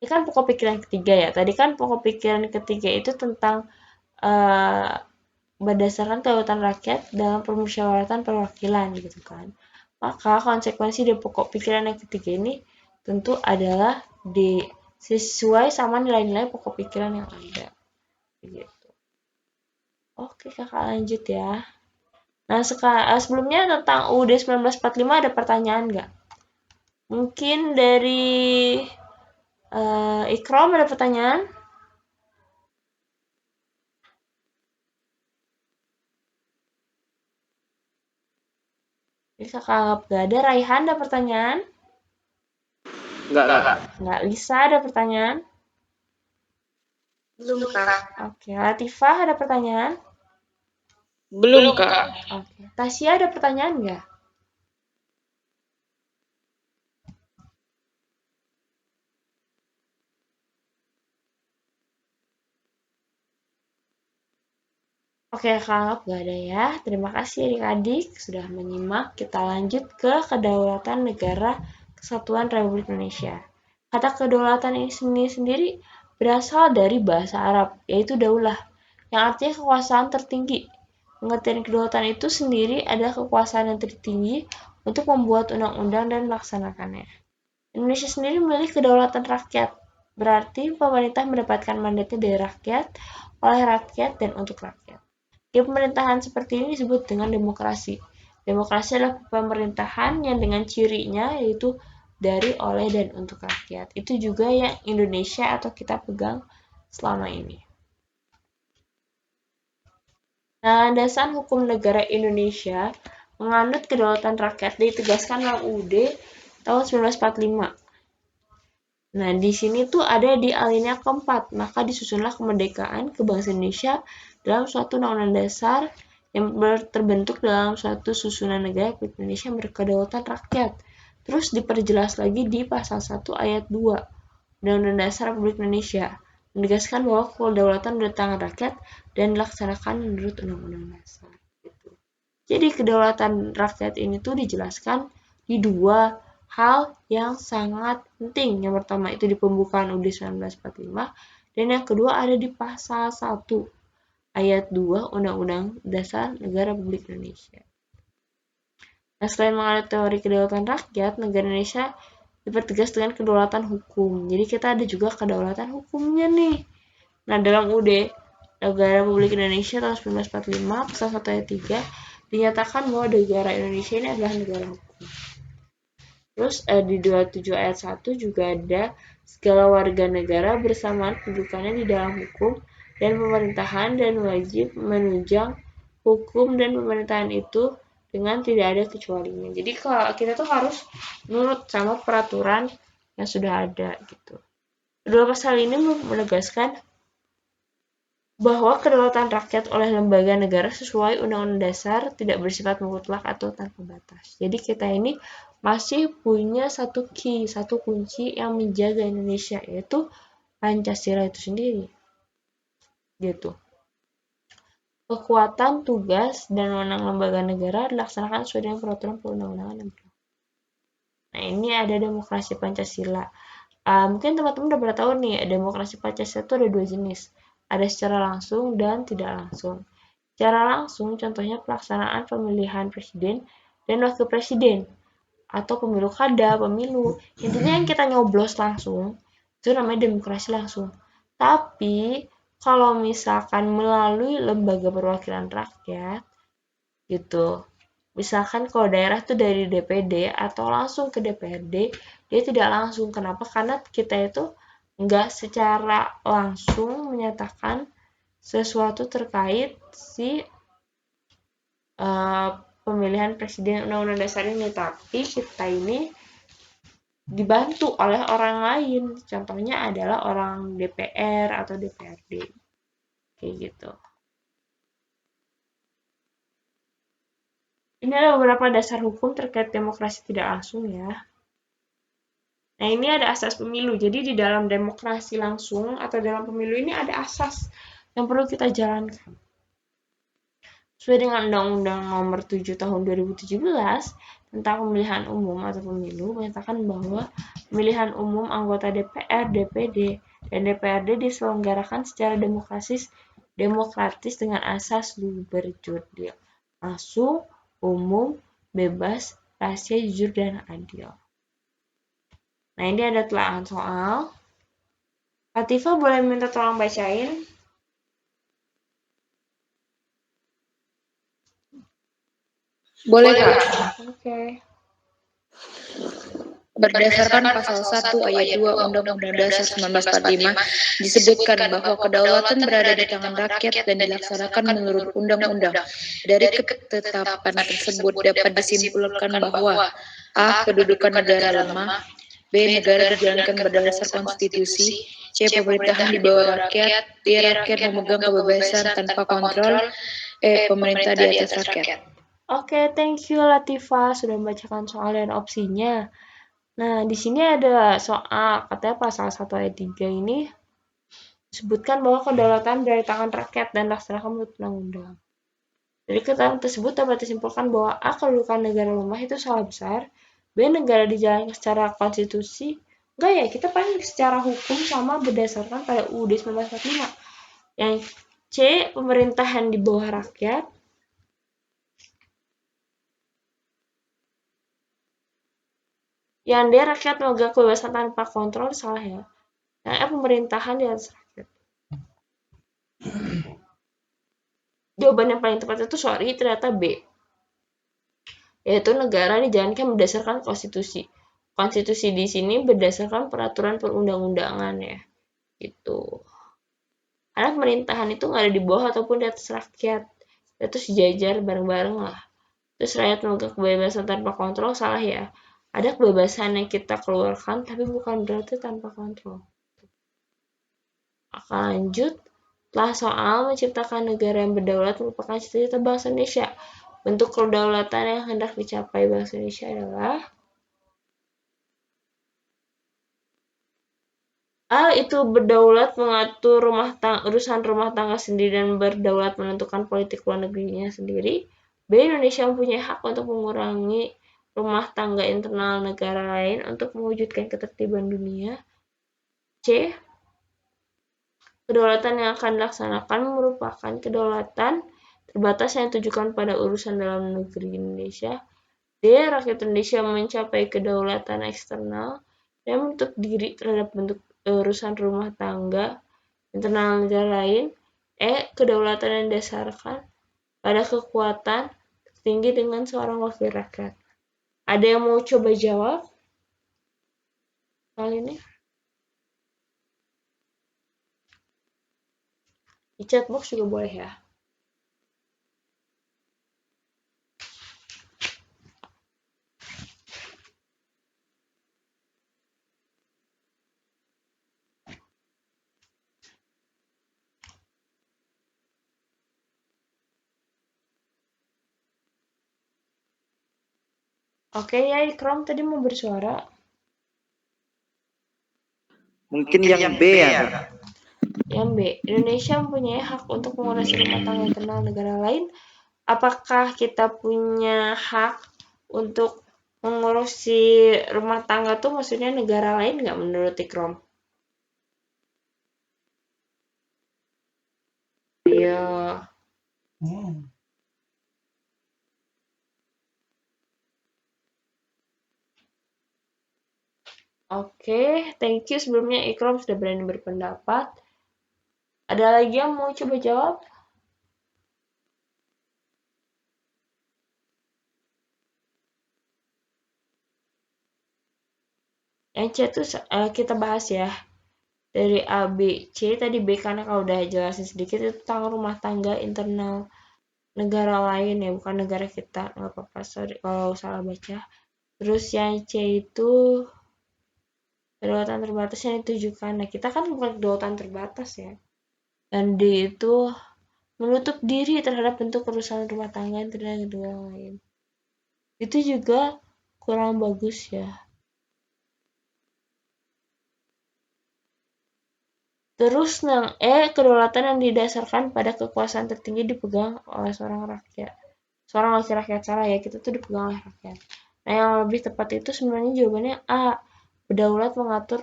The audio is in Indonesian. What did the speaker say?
Ini kan pokok pikiran ketiga ya. Tadi kan pokok pikiran ketiga itu tentang berdasarkan kedaulatan rakyat dalam permusyawaratan perwakilan gitu kan. Maka konsekuensi dari pokok pikiran yang ketiga ini tentu adalah sesuai sama nilai-nilai pokok pikiran yang ada. Gitu. Oke kakak lanjut ya. Nah sebelumnya tentang UUD 1945 ada pertanyaan nggak? Mungkin dari Ikrom ada pertanyaan? Jadi kakak anggap gak ada. Raihan ada pertanyaan? Enggak, Kak. Nggak. Lisa ada pertanyaan? Belum, Kak. Oke. Latifah ada pertanyaan? Belum, Kak. Oke. Tasya ada pertanyaan nggak? Oke, kakak anggap gak ada ya. Terima kasih adik-adik sudah menyimak. Kita lanjut ke kedaulatan negara Kesatuan Republik Indonesia. Kata kedaulatan ini sendiri berasal dari bahasa Arab, yaitu daulah, yang artinya kekuasaan tertinggi. Pengertian kedaulatan itu sendiri adalah kekuasaan yang tertinggi untuk membuat undang-undang dan melaksanakannya. Indonesia sendiri memiliki kedaulatan rakyat, berarti pemerintah mendapatkan mandatnya dari rakyat, oleh rakyat, dan untuk rakyat. Di pemerintahan seperti ini disebut dengan demokrasi. Demokrasi adalah pemerintahan yang dengan cirinya yaitu dari, oleh, dan untuk rakyat. Itu juga yang Indonesia atau kita pegang selama ini. Nah, landasan hukum negara Indonesia menganut kedaulatan rakyat ditegaskan dalam UUD tahun 1945. Nah, di sini tuh ada di alinea keempat, maka disusunlah kemerdekaan kebangsaan Indonesia dalam suatu undang-undang dasar yang terbentuk dalam suatu susunan negara Republik Indonesia yang berkedaulatan rakyat. Terus diperjelas lagi di pasal 1 ayat 2 Undang-Undang Dasar Republik Indonesia, menegaskan bahwa kedaulatan ada di tangan rakyat dan dilaksanakan menurut Undang-Undang Dasar. Gitu. Jadi kedaulatan rakyat ini tuh dijelaskan di dua hal yang sangat penting. Yang pertama itu di pembukaan UUD 1945 dan yang kedua ada di pasal 1 ayat 2 Undang-Undang Dasar Negara Republik Indonesia. Nah, selain menganut teori kedaulatan rakyat, negara Indonesia dipertegas dengan kedaulatan hukum. Jadi kita ada juga kedaulatan hukumnya nih. Nah, dalam UUD Negara Republik Indonesia tahun 1945 pasal 1 ayat 3 dinyatakan bahwa negara Indonesia ini adalah negara hukum. Terus di 27 ayat 1 juga ada segala warga negara bersamaan kedudukannya di dalam hukum dan pemerintahan dan wajib menunjang hukum dan pemerintahan itu dengan tidak ada kecualinya. Jadi kalau kita tuh harus nurut sama peraturan yang sudah ada gitu. Kedua pasal ini menegaskan bahwa kedaulatan rakyat oleh lembaga negara sesuai Undang-Undang Dasar tidak bersifat mutlak atau tanpa batas. Jadi kita ini masih punya satu key, satu kunci yang menjaga Indonesia, yaitu Pancasila itu sendiri. Gitu. Kekuatan, tugas, dan wewenang lembaga negara dilaksanakan sesuai dengan peraturan perundang-undangan yang berlaku. Nah, ini ada demokrasi Pancasila. Mungkin teman-teman udah pernah tahu nih, demokrasi Pancasila itu ada dua jenis. Ada secara langsung dan tidak langsung. Secara langsung, contohnya pelaksanaan pemilihan presiden dan wakil presiden, atau pemilu kada, pemilu. Intinya yang kita nyoblos langsung, itu namanya demokrasi langsung. Tapi, kalau misalkan melalui lembaga perwakilan rakyat, gitu, misalkan kalau daerah tuh dari DPD atau langsung ke DPRD, dia tidak langsung. Kenapa? Karena kita itu nggak secara langsung menyatakan sesuatu terkait si pemilihan presiden undang-undang dasar ini, tapi kita ini dibantu oleh orang lain. Contohnya adalah orang DPR atau DPRD. Kayak gitu. Ini adalah beberapa dasar hukum terkait demokrasi tidak langsung ya. Nah, ini ada asas pemilu. Jadi di dalam demokrasi langsung atau dalam pemilu ini ada asas yang perlu kita jalankan. Sesuai dengan Undang-Undang Nomor 7 Tahun 2017 tentang pemilihan umum atau pemilu menyatakan bahwa pemilihan umum anggota DPR, DPD, dan DPRD diselenggarakan secara demokratis dengan asas berjurdil, langsung, umum, bebas, rahasia, jujur, dan adil. Nah, ini ada telaah soal. Latifah boleh minta tolong bacain? Boleh, Kak. Oke. Berdasarkan pasal 1 ayat 2 Undang-Undang Dasar 1945 disebutkan bahwa kedaulatan berada di tangan rakyat dan dilaksanakan menurut undang-undang. Dari ketetapan tersebut dapat disimpulkan bahwa A. Kedudukan negara lemah, B. Negara dijalankan berdasar konstitusi, C. Pemerintahan di bawah rakyat, D. Rakyat memegang kebebasan tanpa kontrol, E. Pemerintah di atas rakyat. Oke, thank you Latifah sudah membacakan soal dan opsinya. Nah, di sini ada soal, katanya pasal 1 ayat 3 ini disebutkan bahwa kedaulatan dari tangan rakyat dan dilaksanakan menurut undang-undang. Dari keterangan tersebut dapat disimpulkan bahwa A. Kedudukan negara lemah itu salah besar, B. Negara dijalankan secara konstitusi, enggak ya, kita paling secara hukum sama berdasarkan pada UUD 1945. Yang C. Pemerintahan di bawah rakyat, yang D. Rakyat memegang kebebasan tanpa kontrol, salah ya. Yang E. Pemerintahan di atas rakyat. Jawaban yang paling tepat itu ternyata B. Yaitu negara dijalankan berdasarkan konstitusi. Konstitusi di sini berdasarkan peraturan perundang-undangan ya. Gitu. Karena pemerintahan itu nggak ada di bawah ataupun di atas rakyat. Itu sejajar bareng-bareng lah. Terus rakyat memegang kebebasan tanpa kontrol, salah ya. Ada kebebasan yang kita keluarkan tapi bukan berarti tanpa kontrol. Akan lanjut, telah soal menciptakan negara yang berdaulat merupakan cita-cita bangsa Indonesia. Bentuk kedaulatan yang hendak dicapai bangsa Indonesia adalah A. Itu berdaulat mengatur urusan rumah tangga sendiri dan berdaulat menentukan politik luar negerinya sendiri. B. Indonesia mempunyai hak untuk mengurangi rumah tangga internal negara lain untuk mewujudkan ketertiban dunia. C. Kedaulatan yang akan dilaksanakan merupakan kedaulatan terbatas yang ditujukan pada urusan dalam negeri Indonesia. D. Rakyat Indonesia mencapai kedaulatan eksternal dan menutup diri terhadap bentuk urusan rumah tangga internal negara lain. E. Kedaulatan yang didasarkan pada kekuatan tertinggi dengan seorang wakil rakyat. Ada yang mau coba jawab kali ini? Di chat box juga boleh ya. Oke ya, Ikram tadi mau bersuara. Mungkin yang B ya, Kak. Yang B, Indonesia mempunyai hak untuk mengurusi rumah tangga internal negara lain. Apakah kita punya hak untuk mengurusi rumah tangga tuh maksudnya negara lain nggak menurut Ikram? Iya. Oke, thank you sebelumnya Ikram sudah berani berpendapat. Ada lagi yang mau coba jawab? Yang C itu kita bahas ya. Dari A, B, C. Tadi B karena kalau udah jelasin sedikit itu tentang rumah tangga internal negara lain ya, bukan negara kita. Nggak apa-apa, sorry kalau salah baca. Terus yang C itu kedaulatan terbatas yang ditujukan. Nah, kita kan bukan kedaulatan terbatas ya. Dan D itu menutup diri terhadap bentuk urusan rumah tangga internal negara lain. Itu juga kurang bagus ya. Terus yang E, kedaulatan yang didasarkan pada kekuasaan tertinggi dipegang oleh seorang rakyat. Seorang wakil rakyat, salah ya, kita tuh dipegang oleh rakyat. Nah, yang lebih tepat itu sebenarnya jawabannya A. Berdaulat mengatur